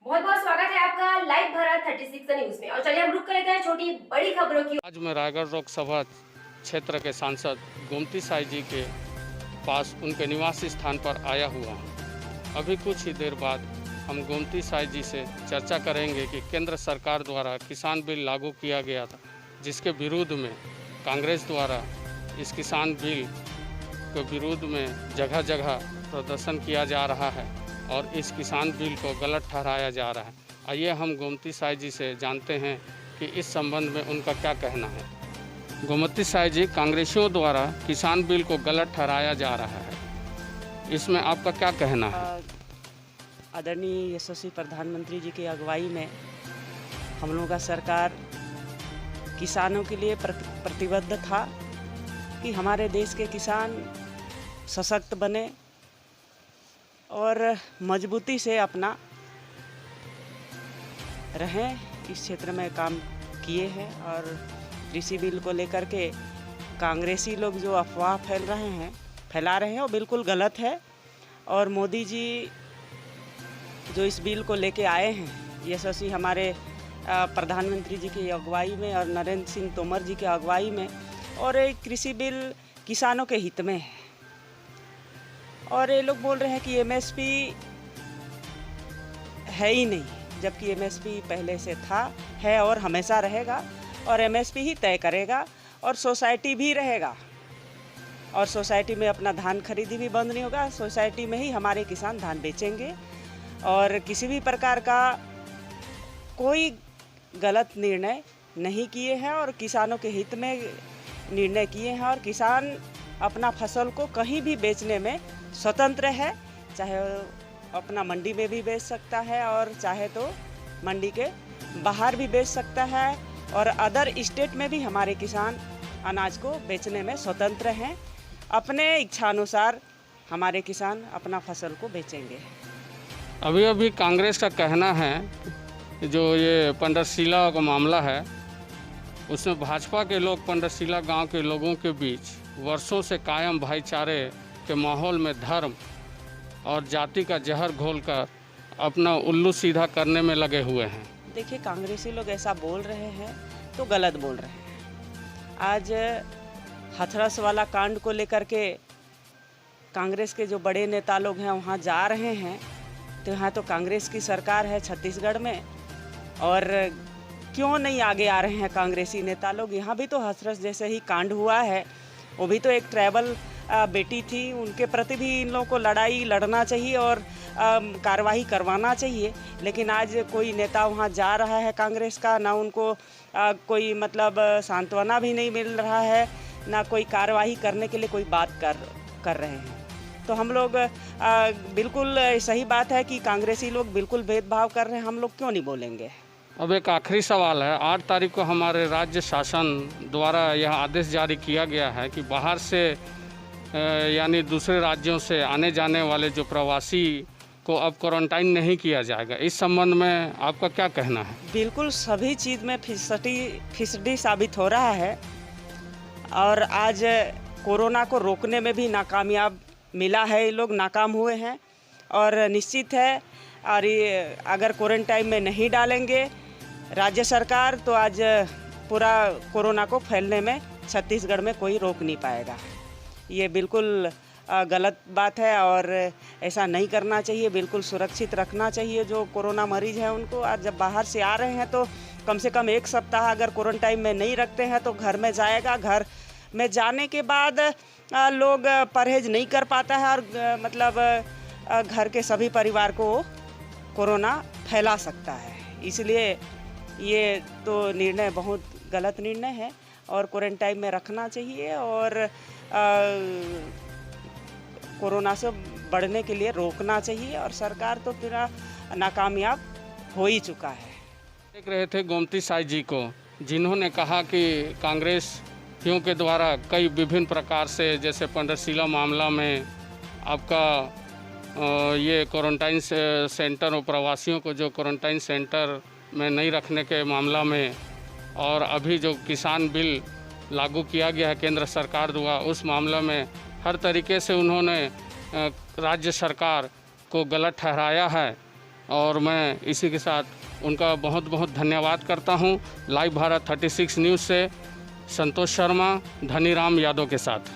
बहुत बहुत स्वागत है आपका लाइव भारत 36 न्यूज में। और चलिए हम रुक कर लेते हैं छोटी बड़ी खबरों की। आज मैं रायगढ़ लोकसभा क्षेत्र के सांसद गोमती साई जी के पास उनके निवास स्थान पर आया हुआ हूँ। अभी कुछ ही देर बाद हम गोमती साई जी से चर्चा करेंगे कि केंद्र सरकार द्वारा किसान बिल लागू किया गया था, जिसके विरोध में कांग्रेस द्वारा इस किसान बिल के विरोध में जगह जगह प्रदर्शन किया जा रहा है और इस किसान बिल को गलत ठहराया जा रहा है। आइए हम गोमती साई जी से जानते हैं कि इस संबंध में उनका क्या कहना है। गोमती साई जी, कांग्रेसियों द्वारा किसान बिल को गलत ठहराया जा रहा है, इसमें आपका क्या कहना है? आदरणीय यशस्वी प्रधानमंत्री जी की अगुवाई में हम लोगों का सरकार किसानों के लिए प्रतिबद्ध था कि हमारे देश के किसान सशक्त बने और मजबूती से अपना रहें। इस क्षेत्र में काम किए हैं और कृषि बिल को लेकर के कांग्रेसी लोग जो अफवाह फैला रहे हैं वो बिल्कुल गलत है। और मोदी जी जो इस बिल को लेके आए हैं, यशस्वी हमारे प्रधानमंत्री जी की अगुवाई में और नरेंद्र सिंह तोमर जी की अगुवाई में, और एक कृषि बिल किसानों के हित में है। और ये लोग बोल रहे हैं कि एमएसपी है ही नहीं, जबकि एमएसपी पहले से था, है और हमेशा रहेगा। और एमएसपी ही तय करेगा और सोसाइटी भी रहेगा। और सोसाइटी में अपना धान खरीदी भी बंद नहीं होगा। सोसाइटी में ही हमारे किसान धान बेचेंगे और किसी भी प्रकार का कोई गलत निर्णय नहीं किए हैं और किसानों के हित में निर्णय किए हैं। और किसान अपना फसल को कहीं भी बेचने में स्वतंत्र है, चाहे अपना मंडी में भी बेच सकता है और चाहे तो मंडी के बाहर भी बेच सकता है। और अदर स्टेट में भी हमारे किसान अनाज को बेचने में स्वतंत्र हैं। अपने इच्छानुसार हमारे किसान अपना फसल को बेचेंगे। अभी कांग्रेस का कहना है जो ये पंडरशिला का मामला है, उसमें भाजपा के लोग पंडरशिला गांव के लोगों के बीच वर्षों से कायम भाईचारे के माहौल में धर्म और जाति का जहर घोलकर अपना उल्लू सीधा करने में लगे हुए हैं। देखिए, कांग्रेसी लोग ऐसा बोल रहे हैं तो गलत बोल रहे हैं। आज हाथरस वाला कांड को लेकर के कांग्रेस के जो बड़े नेता लोग हैं वहाँ जा रहे हैं, तो यहाँ तो कांग्रेस की सरकार है छत्तीसगढ़ में, और क्यों नहीं आगे आ रहे हैं कांग्रेसी नेता लोग? यहाँ भी तो हाथरस जैसे ही कांड हुआ है, वो भी तो एक ट्राइबल बेटी थी, उनके प्रति भी इन लोगों को लड़ाई लड़ना चाहिए और कार्रवाई करवाना चाहिए। लेकिन आज कोई नेता वहाँ जा रहा है कांग्रेस का, ना उनको कोई मतलब सांत्वना भी नहीं मिल रहा है, ना कोई कार्रवाई करने के लिए कोई बात कर रहे हैं। तो हम लोग बिल्कुल सही बात है कि कांग्रेसी लोग बिल्कुल भेदभाव कर रहे हैं, हम लोग क्यों नहीं बोलेंगे। अब एक आखिरी सवाल है। 8 तारीख को हमारे राज्य शासन द्वारा यह आदेश जारी किया गया है कि बाहर से यानी दूसरे राज्यों से आने जाने वाले जो प्रवासी को अब क्वारंटाइन नहीं किया जाएगा। इस संबंध में आपका क्या कहना है? बिल्कुल सभी चीज़ में फिसडी साबित हो रहा है और आज कोरोना को रोकने में भी नाकामयाब मिला है, ये लोग नाकाम हुए हैं। और निश्चित है, और ये अगर क्वारंटाइन में नहीं डालेंगे राज्य सरकार, तो आज पूरा कोरोना को फैलने में छत्तीसगढ़ में कोई रोक नहीं पाएगा। ये बिल्कुल गलत बात है और ऐसा नहीं करना चाहिए। बिल्कुल सुरक्षित रखना चाहिए जो कोरोना मरीज हैं उनको। आज जब बाहर से आ रहे हैं तो कम से कम 1 सप्ताह अगर क्वारंटाइन में नहीं रखते हैं तो घर में जाएगा। घर में जाने के बाद लोग परहेज नहीं कर पाता है और मतलब घर के सभी परिवार को कोरोना फैला सकता है। इसलिए ये तो निर्णय बहुत गलत निर्णय है और क्वारंटाइन में रखना चाहिए और कोरोना से बढ़ने के लिए रोकना चाहिए। और सरकार तो पूरा नाकामयाब हो ही चुका है। देख रहे थे गोमती साई जी को, जिन्होंने कहा कि कांग्रेसियों के द्वारा कई विभिन्न प्रकार से, जैसे पंडरशिला मामला में आपका ये क्वारंटाइन सेंटर और प्रवासियों को जो क्वारंटाइन सेंटर में नहीं रखने के मामला में, और अभी जो किसान बिल लागू किया गया है केंद्र सरकार द्वारा, उस मामला में हर तरीके से उन्होंने राज्य सरकार को गलत ठहराया है। और मैं इसी के साथ उनका बहुत बहुत धन्यवाद करता हूं। लाइव भारत 36 न्यूज़ से संतोष शर्मा, धनीराम यादव के साथ।